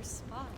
your spot.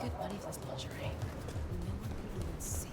Good buddy for this lingerie. No one could even see it.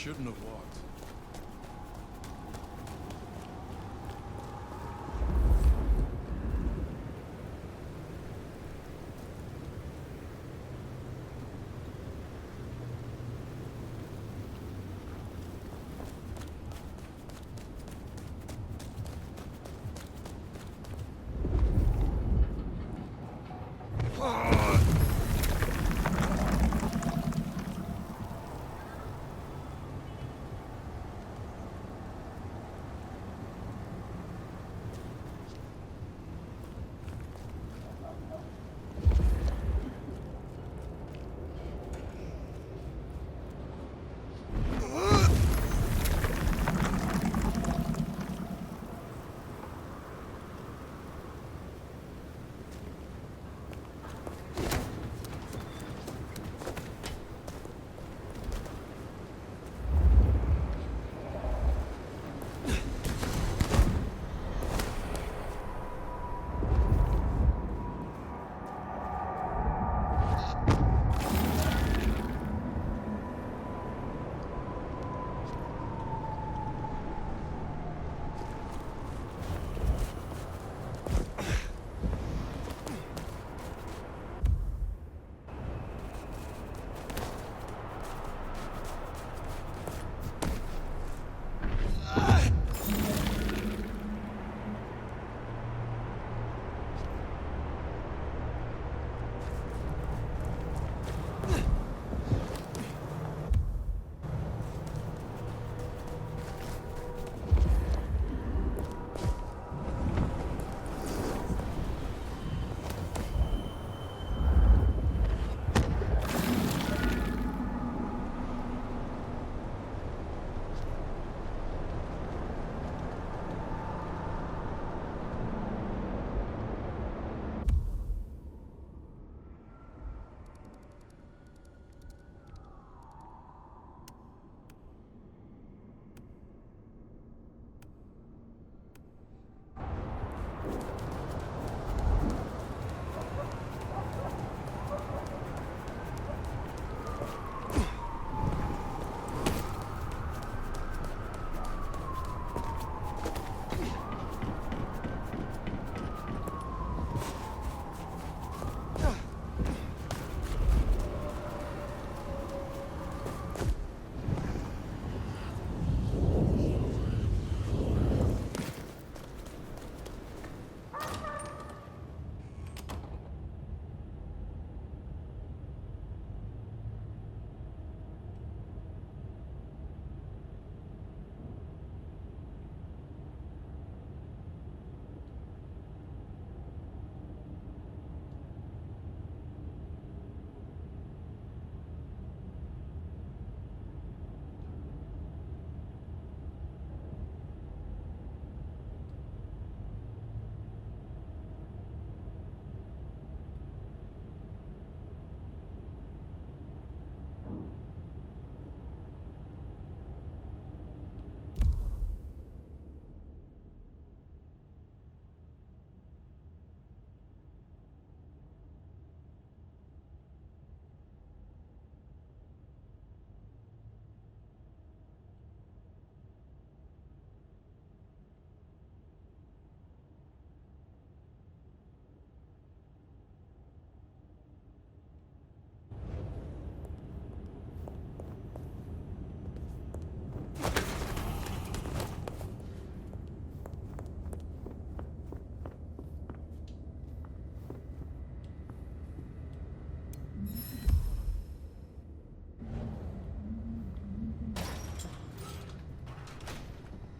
shouldn't have walked.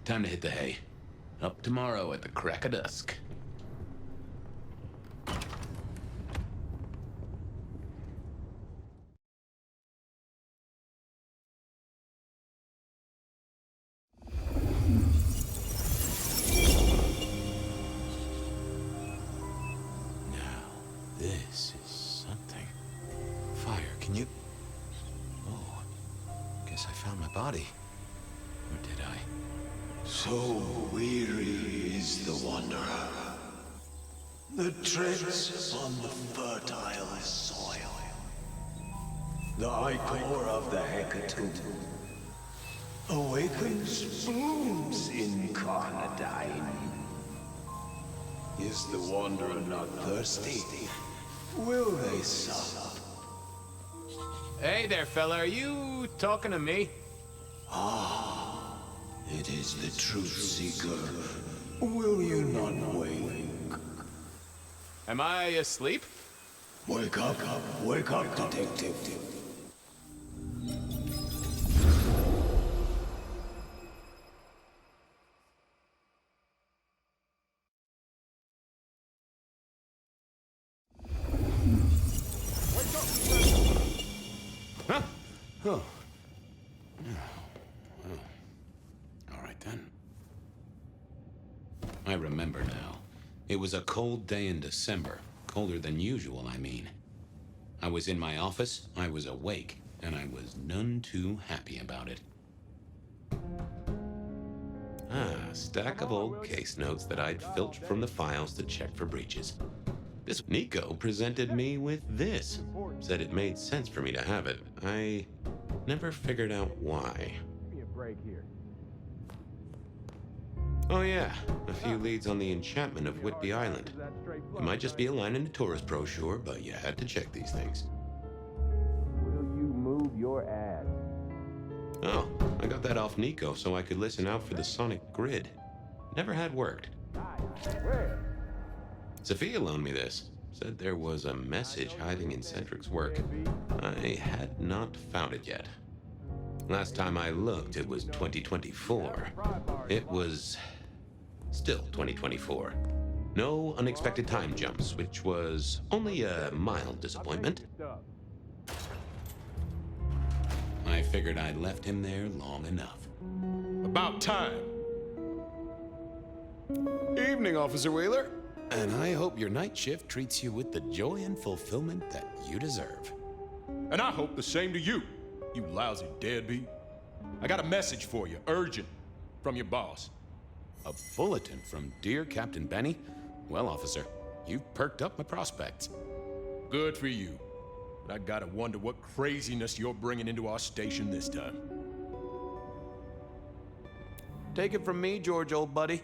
Time to hit the hay. Up tomorrow at the crack of dusk. Now, this is something. Fire, can you... Oh, guess I found my body. Or did I? So weary is the wanderer that treads on the fertile soil, the ichor of the hecatomb, awakens blooms incarnadine. Is the wanderer not thirsty? Will they sup? Hey there, fella. Are you talking to me? It is the truth seeker. Will you not wake? Am I asleep? Wake up, detective. Huh? Oh. All right then. I remember now. It was a cold day in December. Colder than usual, I mean. I was in my office, I was awake, and I was none too happy about it. Stack of old case notes that I'd filched from the files to check for breaches. This Nico presented me with this. Said it made sense for me to have it. I never figured out why. Give me a break here. Oh yeah, a few leads on the enchantment of Whitby Island. It might just be a line in the tourist brochure, but you had to check these things. Will you move your ass? Oh, I got that off Nico so I could listen out for the sonic grid. Never had worked. Where? Sophia loaned me this. Said there was a message hiding in Cedric's work. I had not found it yet. Last time I looked, it was 2024. It was still 2024. No unexpected time jumps, which was only a mild disappointment. I figured I'd left him there long enough. About time. Evening, Officer Wheeler. And I hope your night shift treats you with the joy and fulfillment that you deserve. And I hope the same to you, you lousy deadbeat. I got a message for you, urgent, from your boss. A bulletin from dear Captain Benny? Well, officer, you've perked up my prospects. Good for you. But I gotta wonder what craziness you're bringing into our station this time. Take it from me, George, old buddy.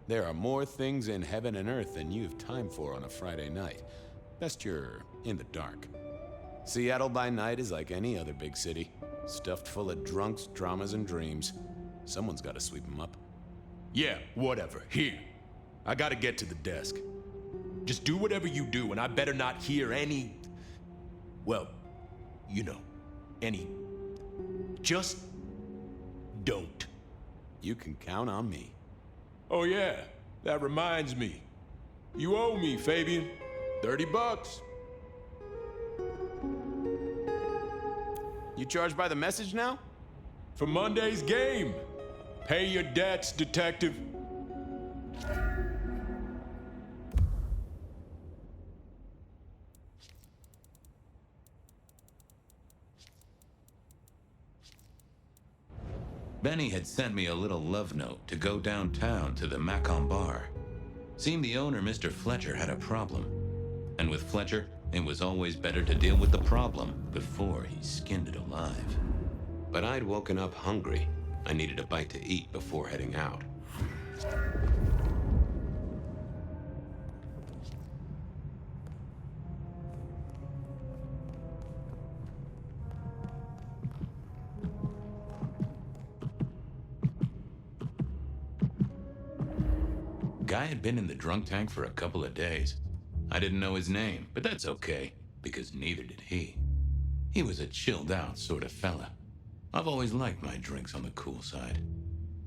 There are more things in heaven and earth than you have time for on a Friday night. Best you're in the dark. Seattle by night is like any other big city. Stuffed full of drunks, dramas, and dreams. Someone's gotta sweep them up. Yeah, whatever. Here. I gotta get to the desk. Just do whatever you do, and I better not hear any... Well, you know, any... Just don't. You can count on me. Oh yeah, that reminds me. You owe me, Fabian. $30. You charged by the message now? For Monday's game. Pay your debts, detective. Benny had sent me a little love note to go downtown to the Macon bar. Seemed the owner, Mr. Fletcher, had a problem. And with Fletcher, it was always better to deal with the problem before he skinned it alive. But I'd woken up hungry. I needed a bite to eat before heading out. Guy had been in the drunk tank for a couple of days. I didn't know his name, but that's okay, because neither did he. He was a chilled out sort of fella. I've always liked my drinks on the cool side.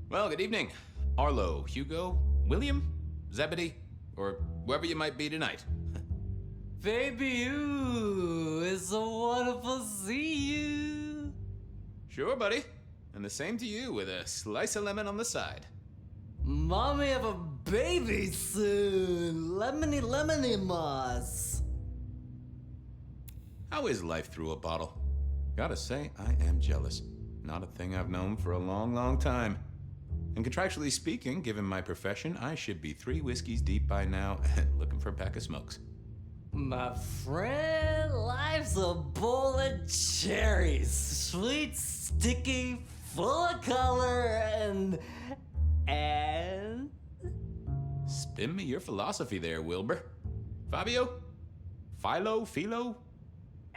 Well, good evening. Arlo, Hugo, William, Zebedee, or whoever you might be tonight. Baby, ooh, it's so wonderful to see you. Sure, buddy. And the same to you with a slice of lemon on the side. Mommy have a baby soon. Lemony, lemony moss. How is life through a bottle? Gotta say, I am jealous. Not a thing I've known for a long, long time. And contractually speaking, given my profession, I should be 3 whiskeys deep by now and looking for a pack of smokes. My friend, life's a bowl of cherries. Sweet, sticky, full of color and Spin me your philosophy there, Wilbur. Fabio? Philo?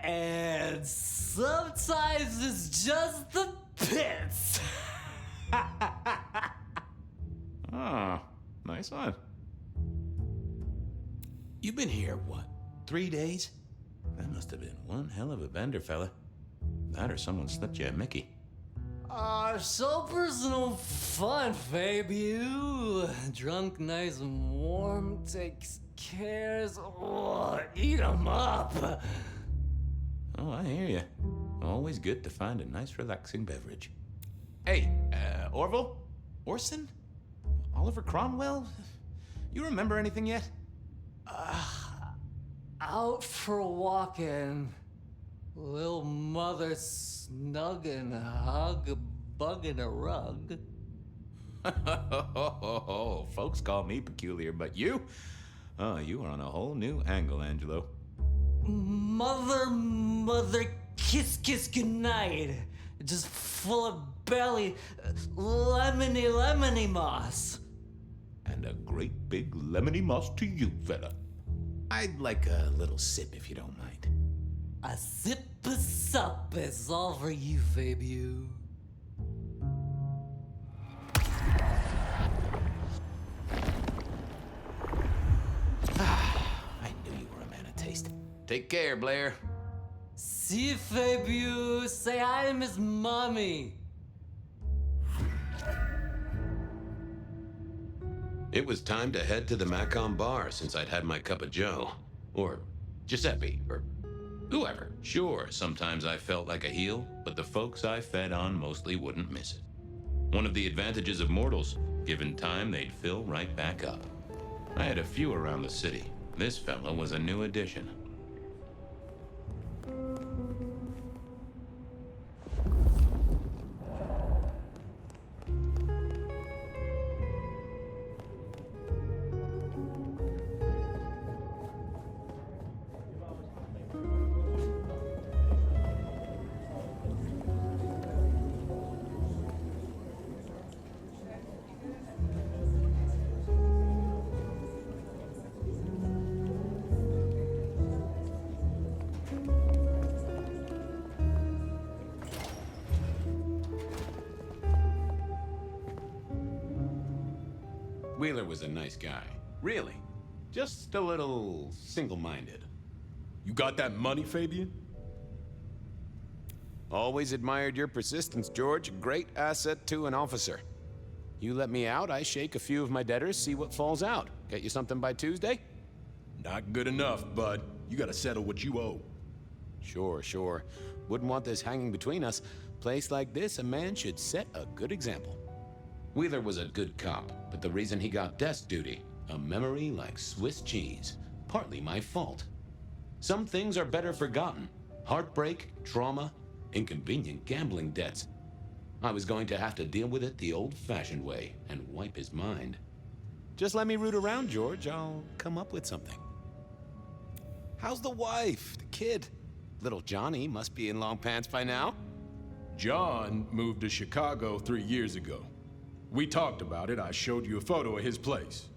and sometimes it's just the pits. Ah, nice one. You've been here, what, 3 days? That must have been one hell of a bender, fella. That or someone slipped you a Mickey. So personal fun, Fabio. Drunk, nice and warm, takes cares. Oh, eat 'em up. Oh, I hear you. Always good to find a nice, relaxing beverage. Hey, Orville? Orson? Oliver Cromwell? You remember anything yet? Out for walking. Lil' mother snug and hug, bug in a rug. Folks call me peculiar, but you? Oh, you are on a whole new angle, Angelo. Mother, kiss goodnight. Just full of belly, lemony moss. And a great big lemony moss to you, fella. I'd like a little sip if you don't mind. A sip of sup is all for you, Fabio. I knew you were a man of taste. Take care, Blair. See you, Fabio. Say hi to Miss Mommy. It was time to head to the Macon bar since I'd had my cup of joe. Or Giuseppe, or whoever. Sure, sometimes I felt like a heel, but the folks I fed on mostly wouldn't miss it. One of the advantages of mortals, given time, they'd fill right back up. I had a few around the city. This fella was a new addition. Wheeler was a nice guy. Really. Just a little single-minded. You got that money, Fabian? Always admired your persistence, George. Great asset to an officer. You let me out, I shake a few of my debtors, see what falls out. Get you something by Tuesday? Not good enough, bud. You gotta settle what you owe. Sure. Wouldn't want this hanging between us. Place like this, a man should set a good example. Wheeler was a good cop, but the reason he got desk duty, a memory like Swiss cheese, partly my fault. Some things are better forgotten. Heartbreak, trauma, inconvenient gambling debts. I was going to have to deal with it the old-fashioned way and wipe his mind. Just let me root around, George. I'll come up with something. How's the wife, the kid? Little Johnny must be in long pants by now. John moved to Chicago 3 years ago. We talked about it. I showed you a photo of his place.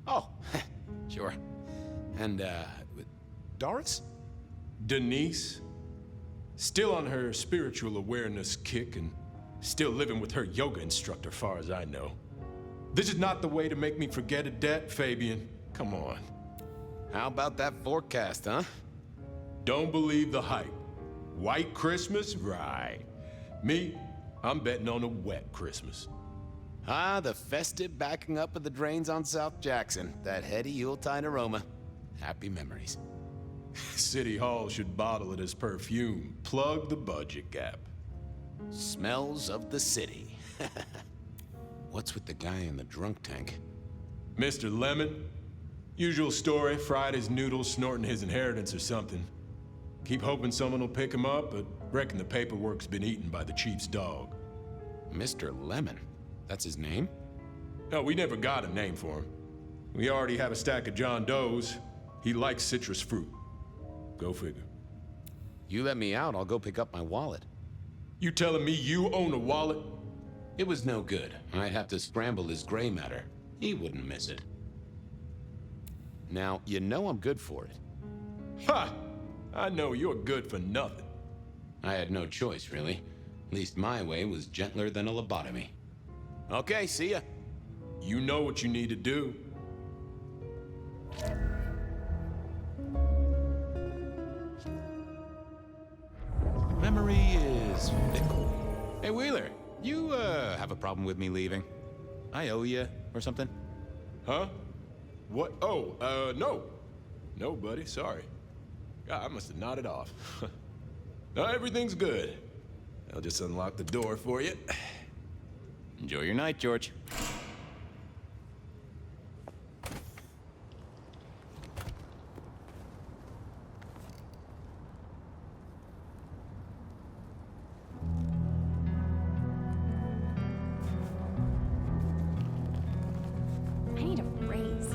Oh, sure. And, Doris? Denise, still on her spiritual awareness kick and still living with her yoga instructor, far as I know. This is not the way to make me forget a debt, Fabian. Come on. How about that forecast, huh? Don't believe the hype. White Christmas? Right. Me, I'm betting on a wet Christmas. Ah, the festive backing up of the drains on South Jackson. That heady Yuletide aroma. Happy memories. City Hall should bottle it as perfume. Plug the budget gap. Smells of the city. What's with the guy in the drunk tank? Mr. Lemon? Usual story, fried his noodles, snorting his inheritance or something. Keep hoping someone will pick him up, but reckon the paperwork's been eaten by the chief's dog. Mr. Lemon? That's his name? No, we never got a name for him. We already have a stack of John Doe's. He likes citrus fruit. Go figure. You let me out, I'll go pick up my wallet. You telling me you own a wallet? It was no good. I'd have to scramble his gray matter. He wouldn't miss it. Now, you know I'm good for it. Ha! I know you're good for nothing. I had no choice, really. At least my way was gentler than a lobotomy. Okay, see ya. You know what you need to do. Memory is fickle. Hey, Wheeler, you, have a problem with me leaving? I owe you or something? Huh? What? Oh, no. No, buddy, sorry. God, I must have nodded off. No, everything's good. I'll just unlock the door for you. Enjoy your night, George. I need a raise.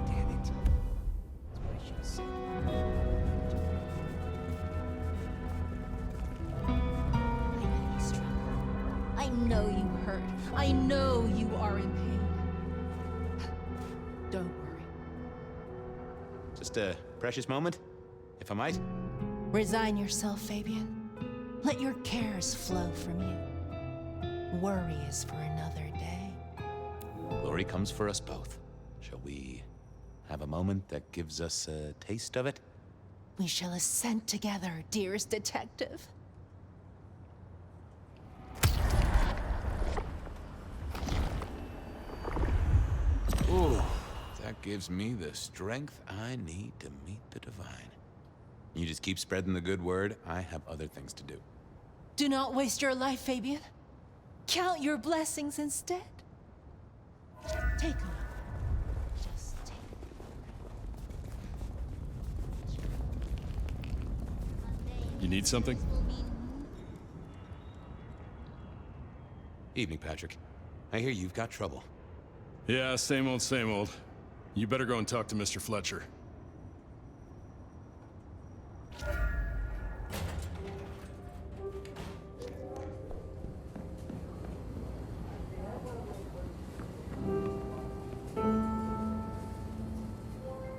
Damn it. That's what I should have said. I know you struggle. I know you hurt. I know you are in pain. Don't worry. Just a precious moment, if I might. Resign yourself, Fabian. Let your cares flow from you. Worry is for another day. Glory comes for us both. Shall we have a moment that gives us a taste of it? We shall ascend together, dearest detective. Ooh, that gives me the strength I need to meet the divine. You just keep spreading the good word. I have other things to do. Do not waste your life, Fabian. Count your blessings instead. Take a look. Just take You need something? Evening, Patrick. I hear you've got trouble. Yeah, same old, same old. You better go and talk to Mr. Fletcher.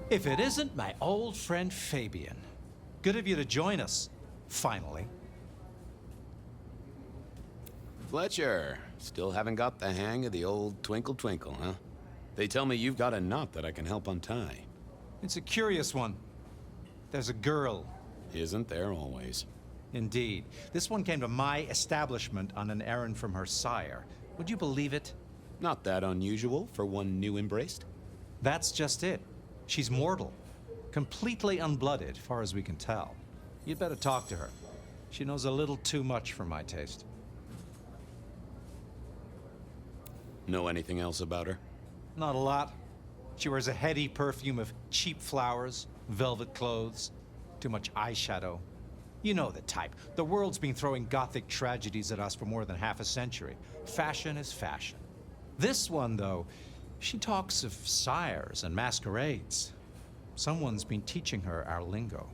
If it isn't my old friend Fabian. Good of you to join us, finally. Fletcher, still haven't got the hang of the old twinkle twinkle, huh? They tell me you've got a knot that I can help untie. It's a curious one. There's a girl. Isn't there always? Indeed. This one came to my establishment on an errand from her sire. Would you believe it? Not that unusual for one new embraced. That's just it. She's mortal. Completely unblooded, far as we can tell. You'd better talk to her. She knows a little too much for my taste. Know anything else about her? Not a lot. She wears a heady perfume of cheap flowers, velvet clothes, too much eyeshadow. You know the type. The world's been throwing gothic tragedies at us for more than half a century. Fashion is fashion. This one, though, she talks of sires and masquerades. Someone's been teaching her our lingo.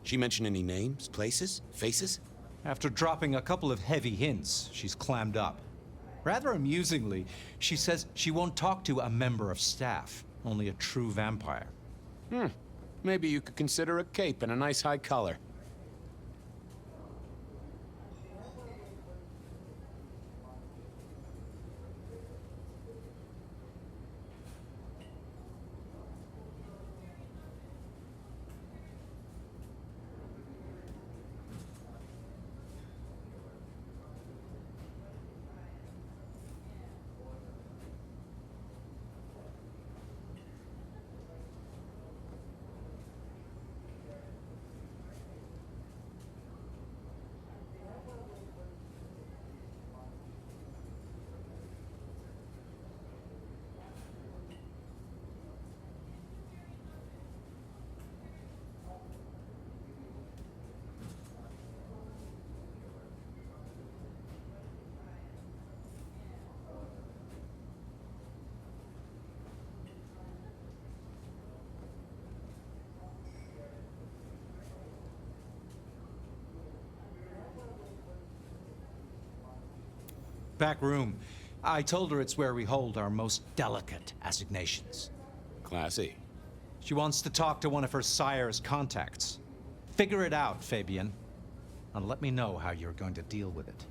She mention any names, places, faces? After dropping a couple of heavy hints, she's clammed up. Rather amusingly, she says she won't talk to a member of staff, only a true vampire. Maybe you could consider a cape and a nice high collar. Back room. I told her it's where we hold our most delicate assignations. Classy. She wants to talk to one of her sire's contacts. Figure it out, Fabian. And let me know how you're going to deal with it.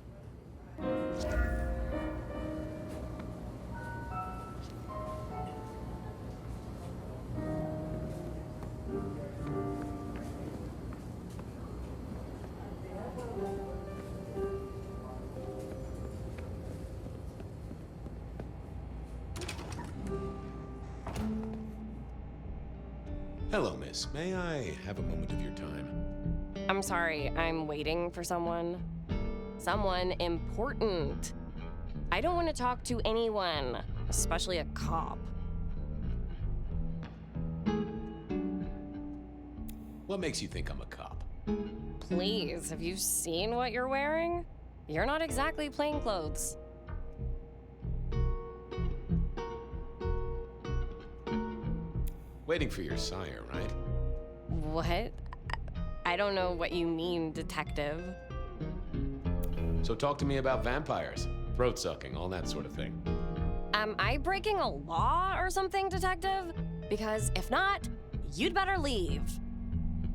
Hello, miss. May I have a moment of your time? I'm sorry, I'm waiting for someone. Someone important. I don't want to talk to anyone, especially a cop. What makes you think I'm a cop? Please, have you seen what you're wearing? You're not exactly plainclothes. Waiting for your sire, right? What? I don't know what you mean, detective. So talk to me about vampires, throat sucking, all that sort of thing. Am I breaking a law or something, detective? Because if not, you'd better leave.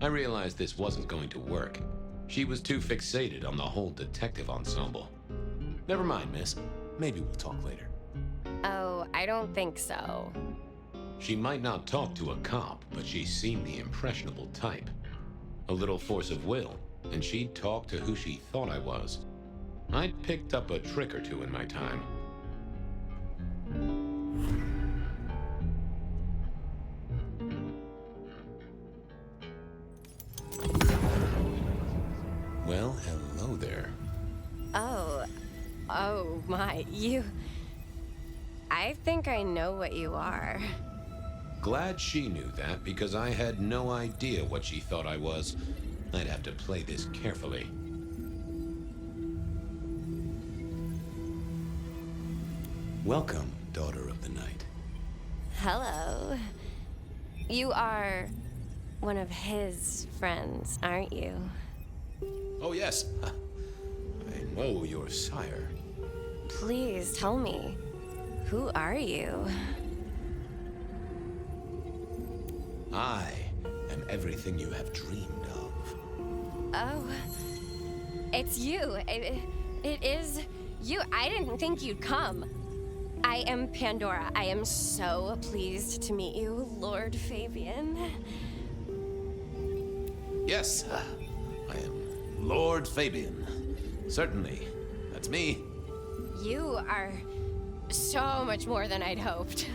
I realized this wasn't going to work. She was too fixated on the whole detective ensemble. Never mind, miss. Maybe we'll talk later. Oh, I don't think so. She might not talk to a cop, but she seemed the impressionable type. A little force of will, and she'd talk to who she thought I was. I'd picked up a trick or two in my time. Well, hello there. Oh my, I think I know what you are. Glad she knew that, because I had no idea what she thought I was. I'd have to play this carefully. Welcome, daughter of the night. Hello. You are one of his friends, aren't you? Oh, yes. I know your sire. Please tell me, who are you? I am everything you have dreamed of. Oh, it's you. It is you. I didn't think you'd come. I am Pandora. I am so pleased to meet you, Lord Fabian. Yes, I am Lord Fabian. Certainly. That's me. You are so much more than I'd hoped.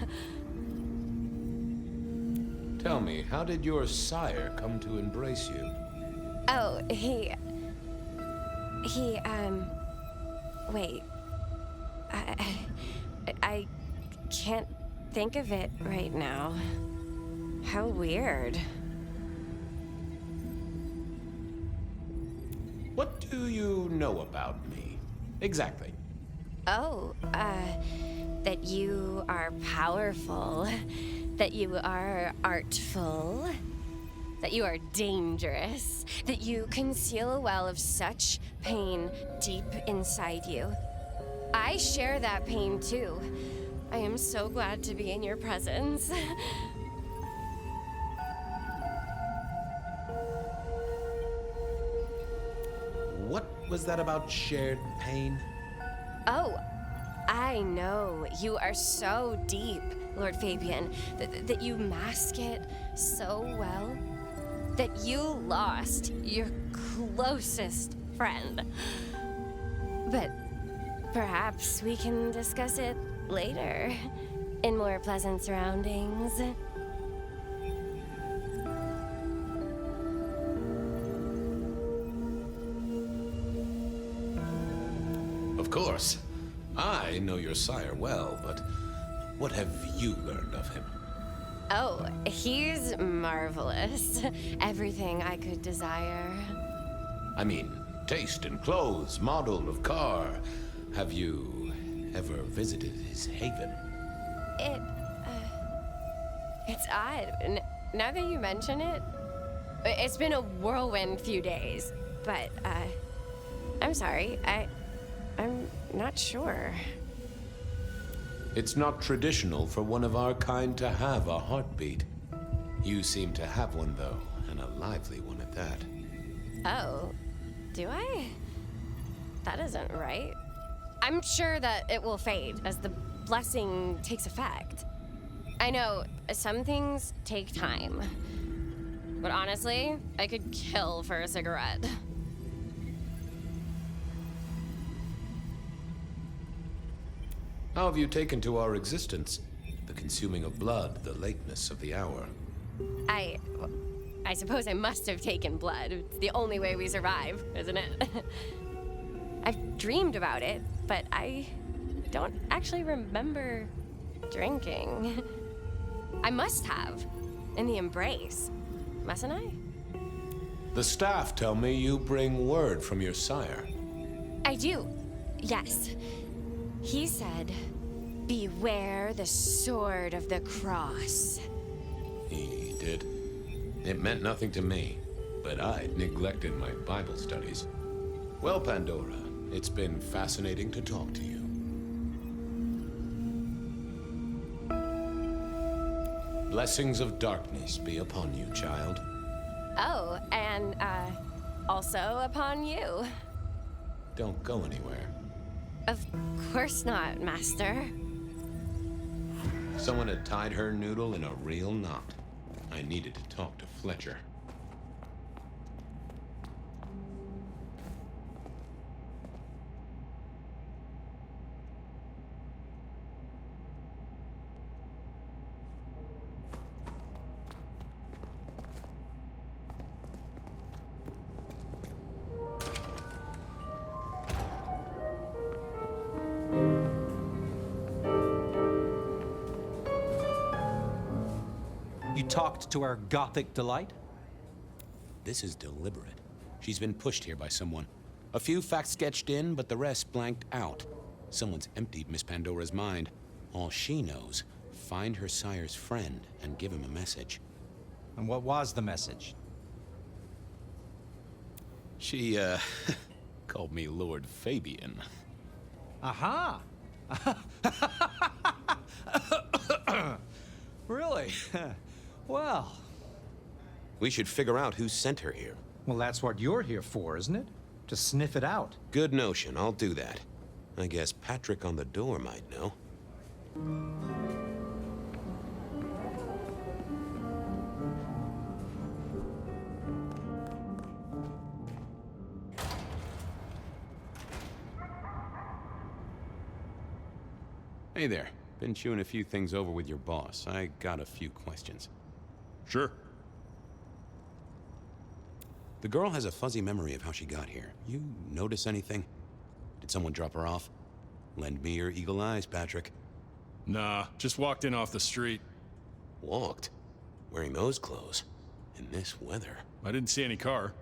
Tell me, how did your sire come to embrace you? Oh, wait. I can't think of it right now. How weird. What do you know about me? Exactly. Oh, that you are powerful, that you are artful, that you are dangerous, that you conceal a well of such pain deep inside you. I share that pain too. I am so glad to be in your presence. What was that about shared pain? Oh, I know. You are so deep, Lord Fabian, that you mask it so well. That you lost your closest friend. But perhaps we can discuss it later, in more pleasant surroundings. Of course. I know your sire well, but what have you learned of him? Oh, he's marvelous. Everything I could desire. I mean, taste in clothes, model of car. Have you ever visited his haven? It's odd. Now that you mention it, it's been a whirlwind few days. But, I'm sorry. I'm not sure. It's not traditional for one of our kind to have a heartbeat. You seem to have one, though, and a lively one at that. Oh, do I? That isn't right. I'm sure that it will fade as the blessing takes effect. I know some things take time, but honestly, I could kill for a cigarette. How have you taken to our existence? The consuming of blood, the lateness of the hour. I suppose I must have taken blood. It's the only way we survive, isn't it? I've dreamed about it, but I don't actually remember drinking. I must have, in the embrace, mustn't I? The staff tell me you bring word from your sire. I do, yes. He said, "Beware the sword of the cross." He did. It meant nothing to me, but I'd neglected my Bible studies. Well, Pandora, it's been fascinating to talk to you. Blessings of darkness be upon you, child. Oh, and, also upon you. Don't go anywhere. Of course not, Master. Someone had tied her noodle in a real knot. I needed to talk to Fletcher. You talked to our Gothic delight? This is deliberate. She's been pushed here by someone. A few facts sketched in, but the rest blanked out. Someone's emptied Miss Pandora's mind. All she knows, find her sire's friend and give him a message. And what was the message? She, called me Lord Fabian. Aha! Really? Well... We should figure out who sent her here. Well, that's what you're here for, isn't it? To sniff it out. Good notion, I'll do that. I guess Patrick on the door might know. Hey there. Been chewing a few things over with your boss. I got a few questions. Sure. The girl has a fuzzy memory of how she got here. You notice anything? Did someone drop her off? Lend me your eagle eyes, Patrick. Nah, just walked in off the street. Walked? Wearing those clothes? In this weather? I didn't see any car.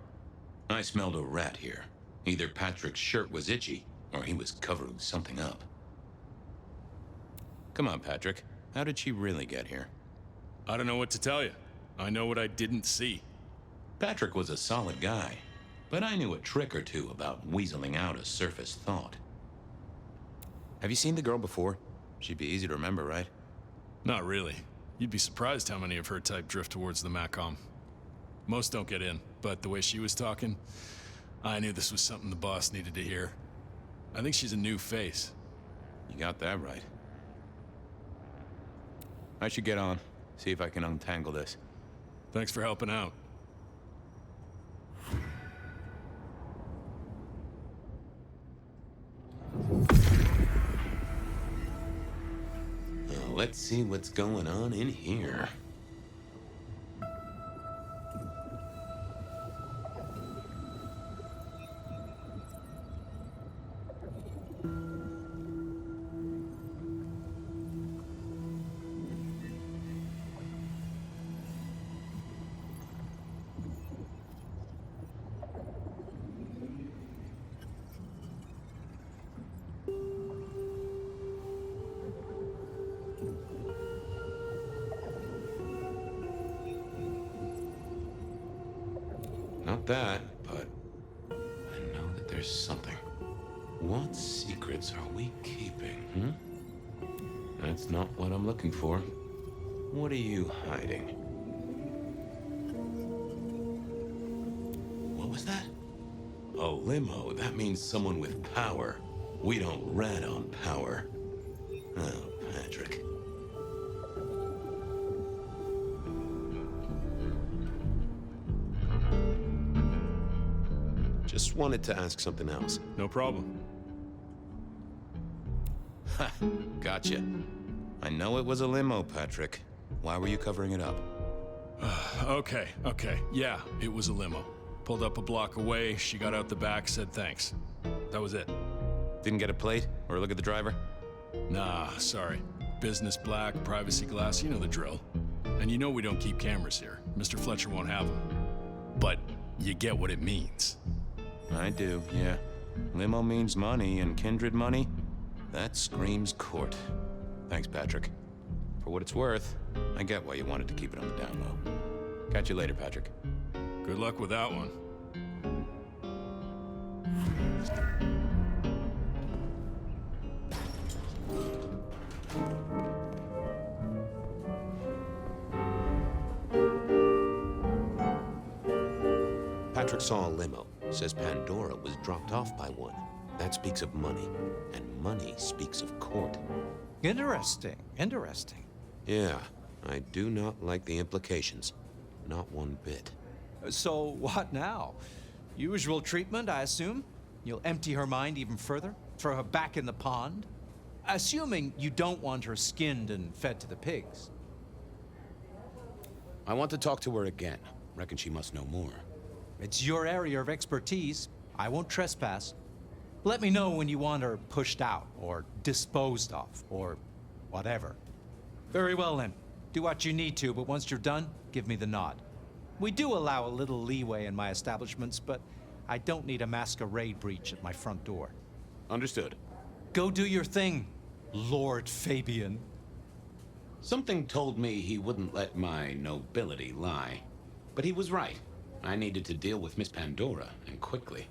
I smelled a rat here. Either Patrick's shirt was itchy, or he was covering something up. Come on, Patrick. How did she really get here? I don't know what to tell you. I know what I didn't see. Patrick was a solid guy, but I knew a trick or two about weaseling out a surface thought. Have you seen the girl before? She'd be easy to remember, right? Not really. You'd be surprised how many of her type drift towards the Macom. Most don't get in, but the way she was talking, I knew this was something the boss needed to hear. I think she's a new face. You got that right. I should get on, see if I can untangle this. Thanks for helping out. Let's see what's going on in here. Not that, but I know that there's something. What secrets are we keeping, That's not what I'm looking for. What are you hiding? What was that? A limo. That means someone with power. We don't rat on power. Oh, Patrick. Just wanted to ask something else. No problem. Ha! Gotcha. I know it was a limo, Patrick. Why were you covering it up? Okay. Yeah, it was a limo. Pulled up a block away, she got out the back, said thanks. That was it. Didn't get a plate or look at the driver? Nah, sorry. Business black, privacy glass, you know the drill. And you know we don't keep cameras here. Mr. Fletcher won't have them. But you get what it means. I do, yeah. Limo means money, and kindred money? That screams court. Thanks, Patrick. For what it's worth, I get why you wanted to keep it on the down low. Catch you later, Patrick. Good luck with that one. Patrick saw a limo. Says Pandora was dropped off by one. That speaks of money, and money speaks of court. Interesting. Yeah, I do not like the implications. Not one bit. So what now? Usual treatment, I assume? You'll empty her mind even further? Throw her back in the pond? Assuming you don't want her skinned and fed to the pigs. I want to talk to her again. Reckon she must know more. It's your area of expertise. I won't trespass. Let me know when you want her pushed out, or disposed of, or whatever. Very well then. Do what you need to, but once you're done, give me the nod. We do allow a little leeway in my establishments, but I don't need a masquerade breach at my front door. Understood. Go do your thing, Lord Fabian. Something told me he wouldn't let my nobility lie. But he was right. I needed to deal with Miss Pandora, and quickly.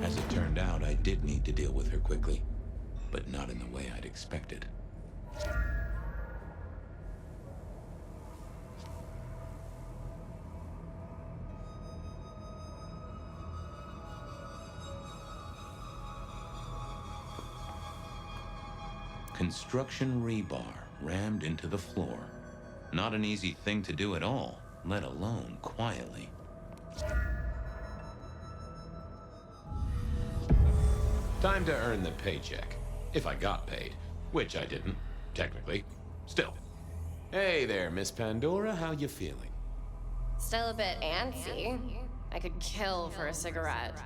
As it turned out, I did need to deal with her quickly, but not in the way I'd expected. Construction rebar rammed into the floor. Not an easy thing to do at all, let alone quietly. Time to earn the paycheck. If I got paid. Which I didn't, technically. Still. Hey there, Miss Pandora, how you feeling? Still a bit antsy. I could kill for a cigarette.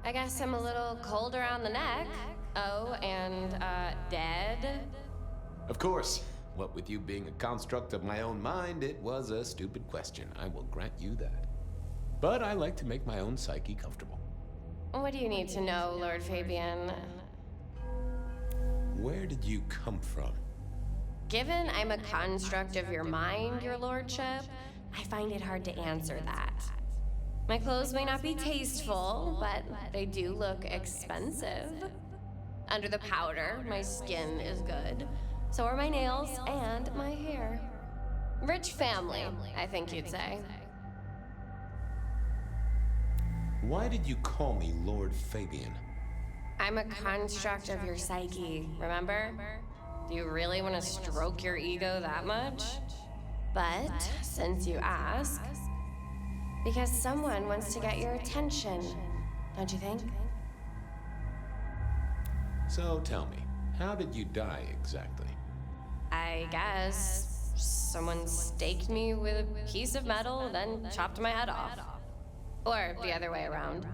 I guess I'm a little cold around the neck. Oh, and, dead? Of course. What with you being a construct of my own mind, it was a stupid question. I will grant you that. But I like to make my own psyche comfortable. What do you need to know, Lord Fabian? Where did you come from? Given I'm a construct of your mind, your lordship, I find it hard to answer that. My clothes may not be tasteful, but they do look expensive. Under the powder, my skin is good. So are my nails and my hair. Rich family, I think you'd say. Why did you call me Lord Fabian? I'm a construct of your psyche, remember? Do you really want to stroke your ego that much? But, since you ask, because someone wants to get your attention, don't you think? So tell me, how did you die exactly? I guess someone staked me with a piece of metal, then chopped my head off. Or the other way around.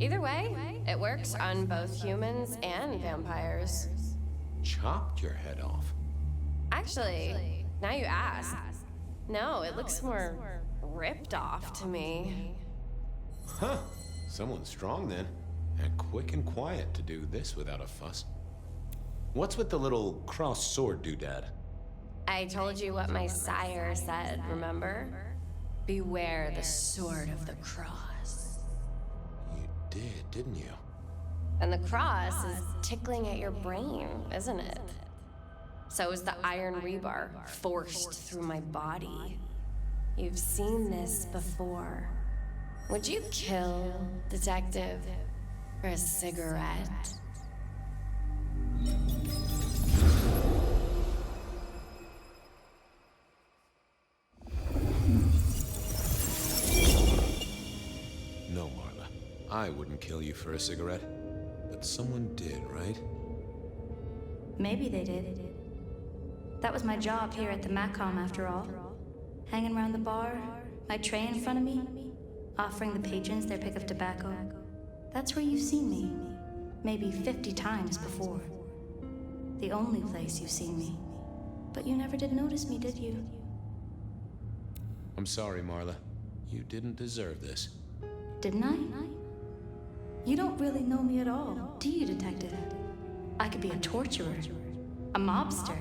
Either way, it works on both humans and vampires. Chopped your head off? Actually, now you ask. No, it looks more ripped off to me. Huh. Someone strong then. And quick and quiet to do this without a fuss. What's with the little cross sword doodad? I told you what my sire said, remember? Beware the sword of the cross. You did, didn't you? And the cross is tickling at your brain, isn't it? So is the iron rebar forced through my body. You've seen this before. Would you kill, detective, for a cigarette? No, Marla. I wouldn't kill you for a cigarette. But someone did, right? Maybe they did. That was my job here at the Macom, after all. Hanging around the bar, my tray in front of me, offering the patrons their pick of tobacco. That's where you've seen me. Maybe 50 times before. The only place you've seen me. But you never did notice me, did you? I'm sorry, Marla. You didn't deserve this. Didn't I? You don't really know me at all, do you, detective? I could be a torturer, a mobster,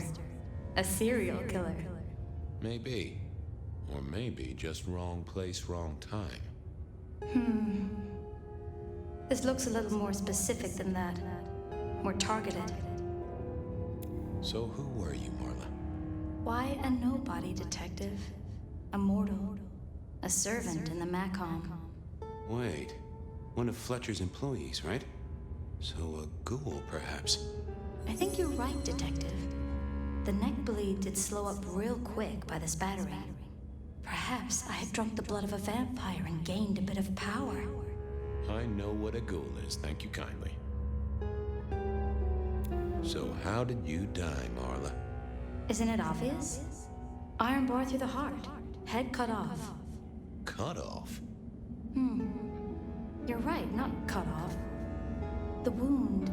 a serial killer. Maybe. Or maybe just wrong place, wrong time. This looks a little more specific than that. More targeted. So who were you, Marla? Why a nobody, detective? A mortal. A servant in the Macom. Wait. One of Fletcher's employees, right? So a ghoul, perhaps. I think you're right, detective. The neck bleed did slow up real quick by the spattering. Perhaps I had drunk the blood of a vampire and gained a bit of power. I know what a ghoul is, thank you kindly. So how did you die, Marla? Isn't it obvious? Iron bar through the heart. Head cut off. Cut off? You're right, not cut off. The wound,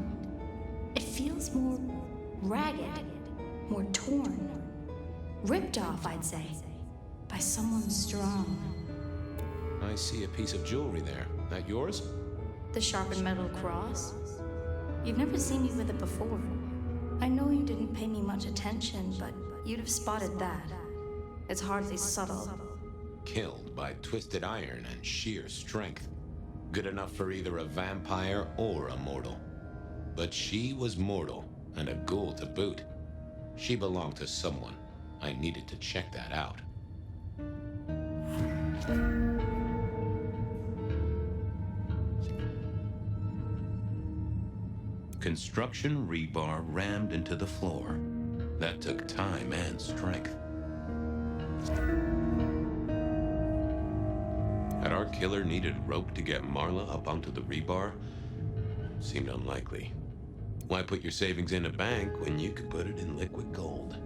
it feels more ragged, more torn. Ripped off, I'd say, by someone strong. I see a piece of jewelry there. That yours? The sharpened metal cross? You've never seen me with it before. I know you didn't pay me much attention, but you'd have spotted that. It's hardly subtle. Killed by twisted iron and sheer strength. Good enough for either a vampire or a mortal. But she was mortal, and a ghoul to boot. She belonged to someone. I needed to check that out. Construction rebar rammed into the floor. That took time and strength. Had our killer needed rope to get Marla up onto the rebar? Seemed unlikely. Why put your savings in a bank when you could put it in liquid gold?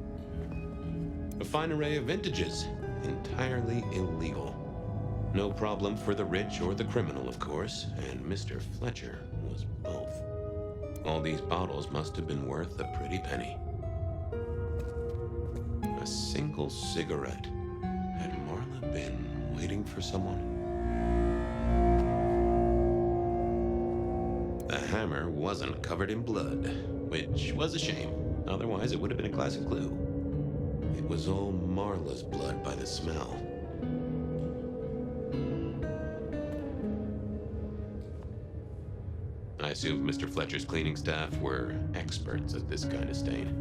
A fine array of vintages, entirely illegal. No problem for the rich or the criminal, of course, and Mr. Fletcher was both. All these bottles must have been worth a pretty penny. A single cigarette. Had Marla been waiting for someone? The hammer wasn't covered in blood, which was a shame. Otherwise, it would have been a classic clue. It was all Marla's blood by the smell. I assumed Mr. Fletcher's cleaning staff were experts at this kind of stain.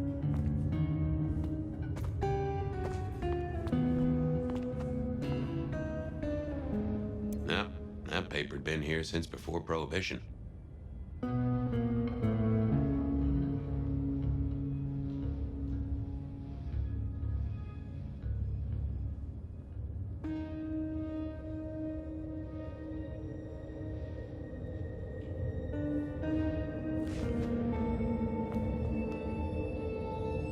Yep, that paper'd been here since before Prohibition.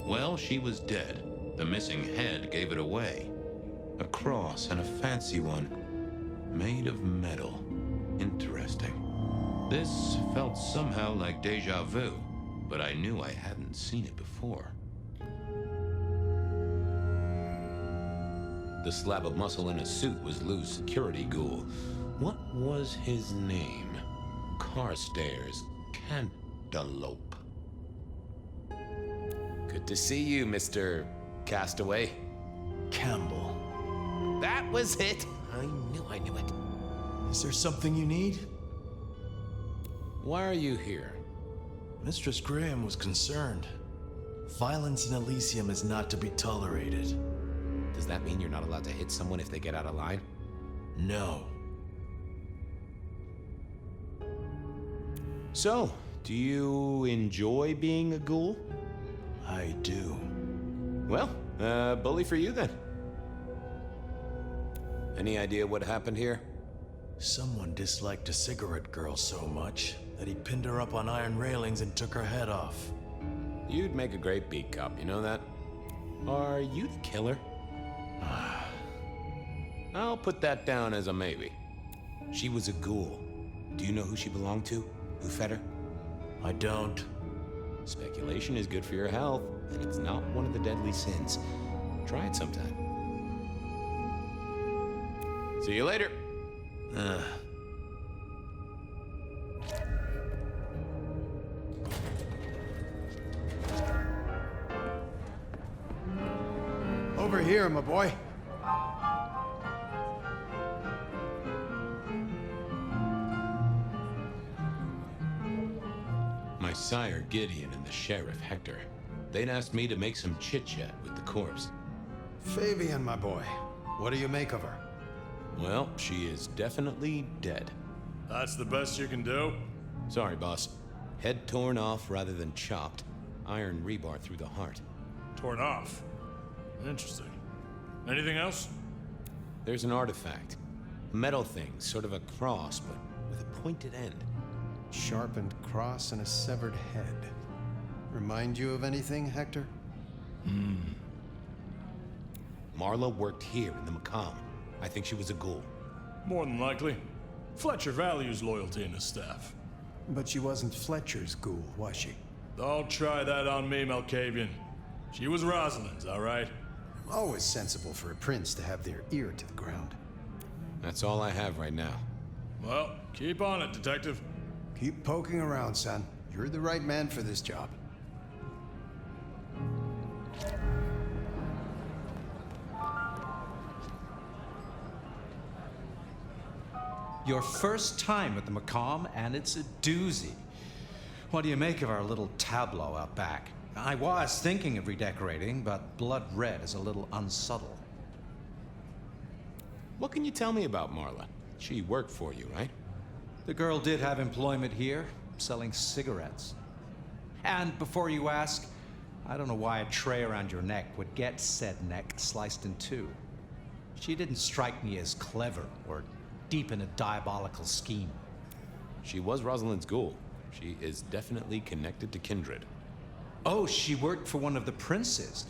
Well, she was dead. The missing head gave it away. A cross, and a fancy one. Made of metal. Interesting. This felt somehow like deja vu, but I knew I hadn't seen it before. The slab of muscle in a suit was Lou's security ghoul. What was his name? Carstairs Cantaloupe. Good to see you, Mr. Castaway. Campbell. That was it. I knew it. Is there something you need? Why are you here? Mistress Graham was concerned. Violence in Elysium is not to be tolerated. Does that mean you're not allowed to hit someone if they get out of line? No. So, do you enjoy being a ghoul? I do. Well, bully for you then. Any idea what happened here? Someone disliked a cigarette girl so much that he pinned her up on iron railings and took her head off. You'd make a great beat cop, you know that? Are you the killer? I'll put that down as a maybe. She was a ghoul. Do you know who she belonged to? Who fed her? I don't. Speculation is good for your health, and it's not one of the deadly sins. Try it sometime. See you later. Over here, my boy. My sire, Gideon, and the sheriff, Hector. They'd asked me to make some chit-chat with the corpse. Fabian, my boy. What do you make of her? Well, she is definitely dead. That's the best you can do? Sorry, boss. Head torn off rather than chopped. Iron rebar through the heart. Torn off? Interesting. Anything else? There's an artifact. A metal thing, sort of a cross, but with a pointed end. Sharpened cross and a severed head. Remind you of anything, Hector? Marla worked here in the Macomb. I think she was a ghoul. More than likely. Fletcher values loyalty in his staff. But she wasn't Fletcher's ghoul, was she? Don't try that on me, Malkavian. She was Rosalind's, all right? Always sensible for a prince to have their ear to the ground. That's all I have right now. Well, keep on it, Detective. Keep poking around, son. You're the right man for this job. Your first time at the Macomb, and it's a doozy. What do you make of our little tableau out back? I was thinking of redecorating, but blood red is a little unsubtle. What can you tell me about Marla? She worked for you, right? The girl did have employment here, selling cigarettes. And before you ask, I don't know why a tray around your neck would get said neck sliced in two. She didn't strike me as clever or deep in a diabolical scheme. She was Rosalind's ghoul. She is definitely connected to kindred. Oh, she worked for one of the princes.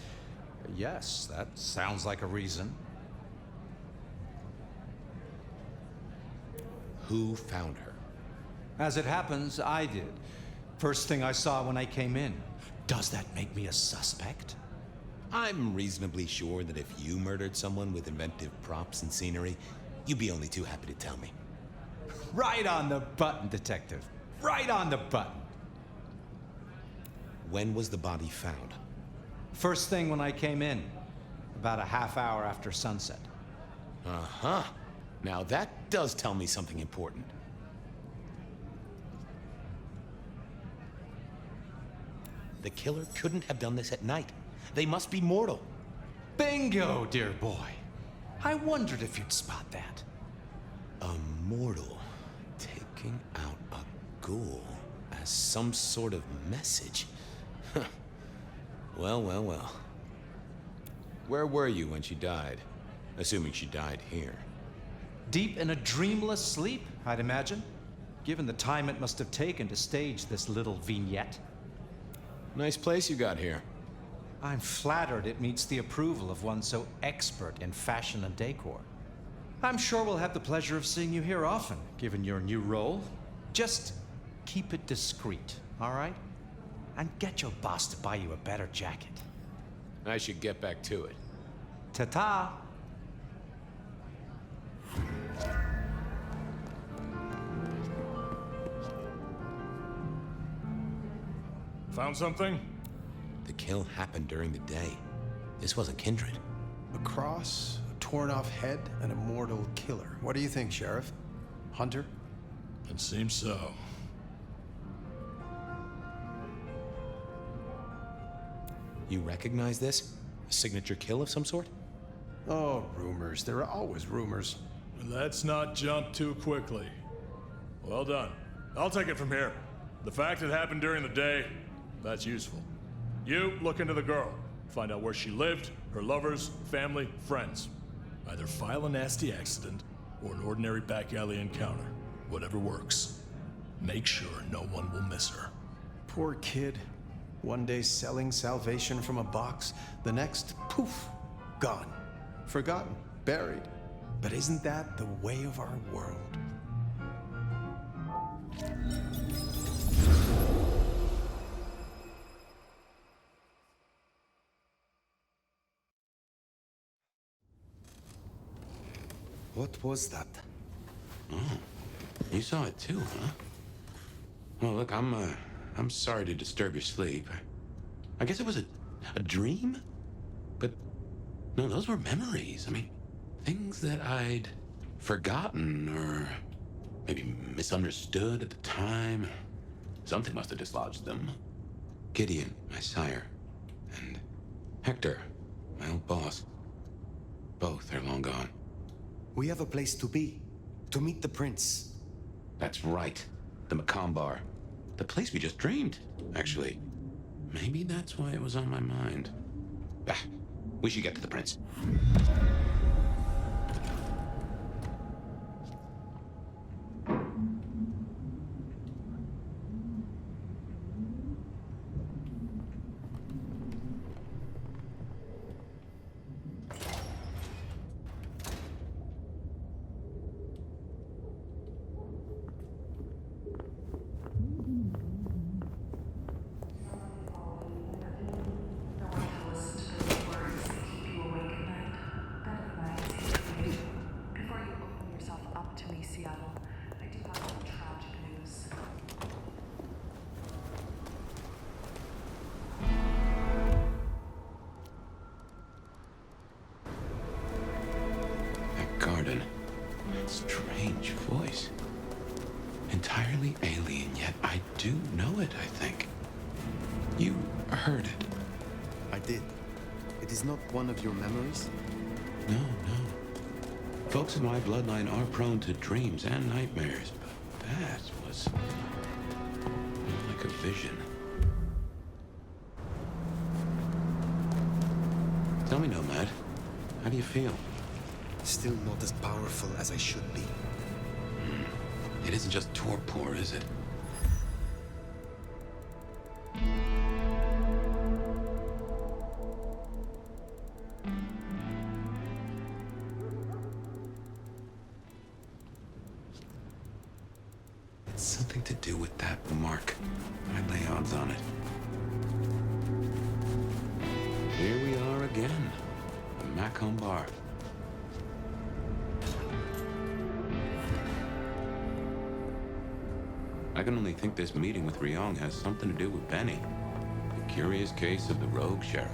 Yes, that sounds like a reason. Who found her? As it happens, I did. First thing I saw when I came in. Does that make me a suspect? I'm reasonably sure that if you murdered someone with inventive props and scenery, you'd be only too happy to tell me. Right on the button, Detective. Right on the button. When was the body found? First thing when I came in. About a half hour after sunset. Uh-huh. Now that does tell me something important. The killer couldn't have done this at night. They must be mortal. Bingo, dear boy. I wondered if you'd spot that. A mortal taking out a ghoul as some sort of message. Huh. Well, well, well. Where were you when she died? Assuming she died here. Deep in a dreamless sleep, I'd imagine. Given the time it must have taken to stage this little vignette. Nice place you got here. I'm flattered it meets the approval of one so expert in fashion and decor. I'm sure we'll have the pleasure of seeing you here often, given your new role. Just keep it discreet, all right? And get your boss to buy you a better jacket. I should get back to it. Ta-ta! Found something? The kill happened during the day. This wasn't kindred. A cross, a torn off head, an immortal killer. What do you think, Sheriff? Hunter? It seems so. You recognize this? A signature kill of some sort? Oh, rumors. There are always rumors. Let's not jump too quickly. Well done. I'll take it from here. The fact it happened during the day, that's useful. You look into the girl. Find out where she lived, her lovers, family, friends. Either file a nasty accident or an ordinary back alley encounter. Whatever works. Make sure no one will miss her. Poor kid. One day selling salvation from a box, the next, poof, gone. Forgotten, buried. But isn't that the way of our world? What was that? Oh, you saw it too, huh? Well, look, I'm sorry to disturb your sleep. I guess it was a dream? But, no, those were memories. I mean, things that I'd forgotten or maybe misunderstood at the time. Something must have dislodged them. Gideon, my sire, and Hector, my old boss. Both are long gone. We have a place to be. To meet the prince. That's right. The Macomb Bar. The place we just dreamed, actually. Maybe that's why it was on my mind. Bah, we should get to the prince. Garden. Strange voice. Entirely alien, yet I do know it, I think. You heard it. I did. It is not one of your memories? No, no. Folks in my bloodline are prone to dreams and nightmares, but that was like a vision. Tell me, Nomad, how do you feel? Still not as powerful as I should be. It isn't just torpor, is it? It's something to do with that mark. I'd lay odds on it. Here we are again. The Macomb Bar. I can only think this meeting with Ryong has something to do with Benny. The curious case of the rogue sheriff.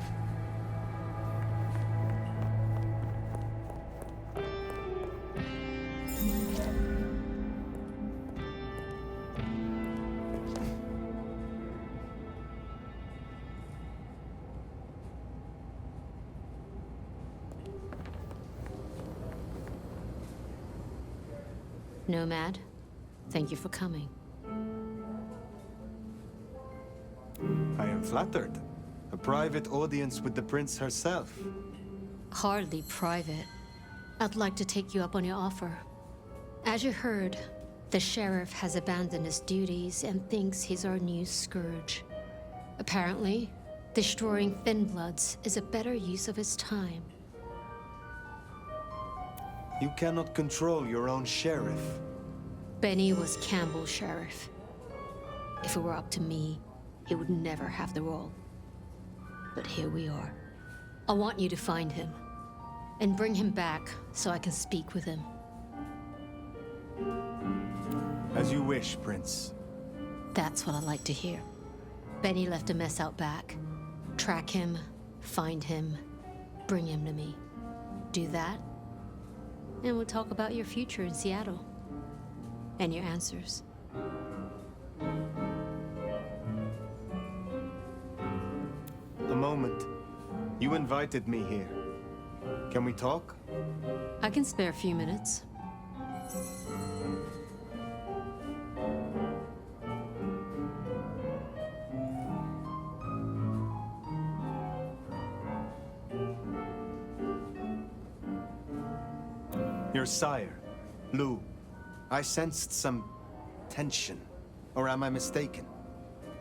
Nomad, thank you for coming. I am flattered. A private audience with the prince herself. Hardly private. I'd like to take you up on your offer. As you heard, the sheriff has abandoned his duties and thinks he's our new scourge. Apparently, destroying Thin Bloods is a better use of his time. You cannot control your own sheriff. Benny was Campbell's sheriff. If it were up to me, he would never have the role. But here we are. I want you to find him and bring him back so I can speak with him. As you wish, Prince. That's what I like to hear. Benny left a mess out back. Track him, find him, bring him to me. Do that, and we'll talk about your future in Seattle. And your answers. A moment. You invited me here. Can we talk? I can spare a few minutes. Your sire, Lou. I sensed some tension. Or am I mistaken?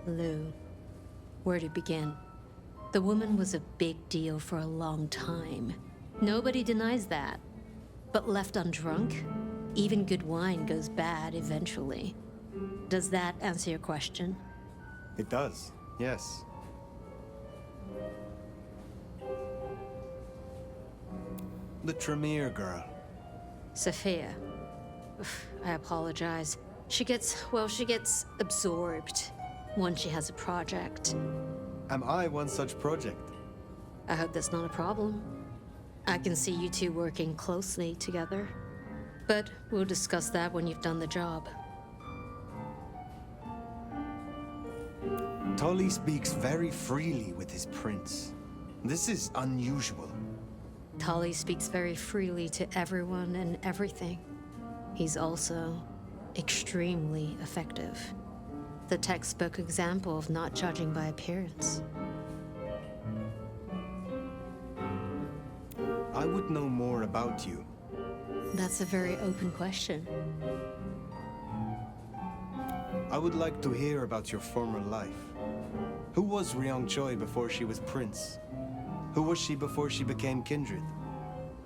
Lou, where to begin? The woman was a big deal for a long time. Nobody denies that. But left undrunk, even good wine goes bad eventually. Does that answer your question? It does, yes. The Tremere girl. Sophia. I apologize. She gets absorbed once she has a project. Am I one such project? I hope that's not a problem. I can see you two working closely together. But we'll discuss that when you've done the job. Tully speaks very freely with his prince. This is unusual. Tully speaks very freely to everyone and everything. He's also extremely effective. The textbook example of not judging by appearance. I would know more about you. That's a very open question. I would like to hear about your former life. Who was Ryong Choi before she was prince? Who was she before she became kindred?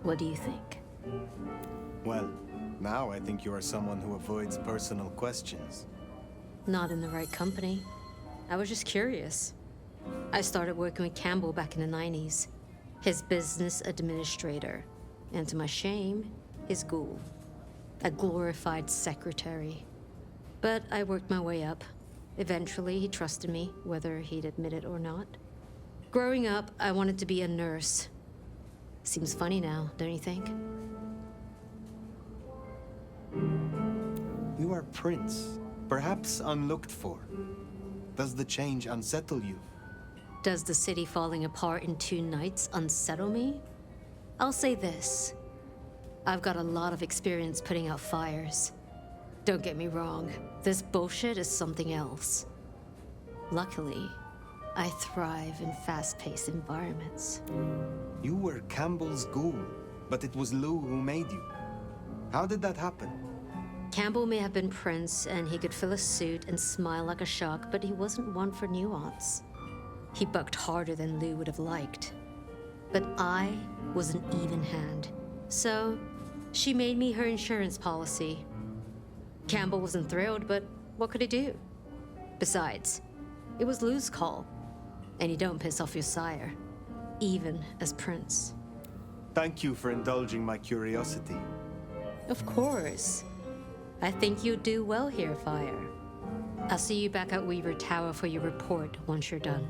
What do you think? Well, now I think you are someone who avoids personal questions. Not in the right company. I was just curious. I started working with Campbell back in the 90s. His business administrator. And to my shame, his ghoul. A glorified secretary. But I worked my way up. Eventually, he trusted me, whether he'd admit it or not. Growing up, I wanted to be a nurse. Seems funny now, don't you think? You are prince. Perhaps unlooked for. Does the change unsettle you? Does the city falling apart in 2 nights unsettle me? I'll say this. I've got a lot of experience putting out fires. Don't get me wrong, this bullshit is something else. Luckily, I thrive in fast-paced environments. You were Campbell's ghoul, but it was Lou who made you. How did that happen? Campbell may have been Prince, and he could fill a suit and smile like a shark, but he wasn't one for nuance. He bucked harder than Lou would have liked. But I was an even hand. So, she made me her insurance policy. Campbell wasn't thrilled, but what could he do? Besides, it was Lou's call. And you don't piss off your sire, even as Prince. Thank you for indulging my curiosity. Of course. I think you'll do well here, Fire. I'll see you back at Weaver Tower for your report once you're done.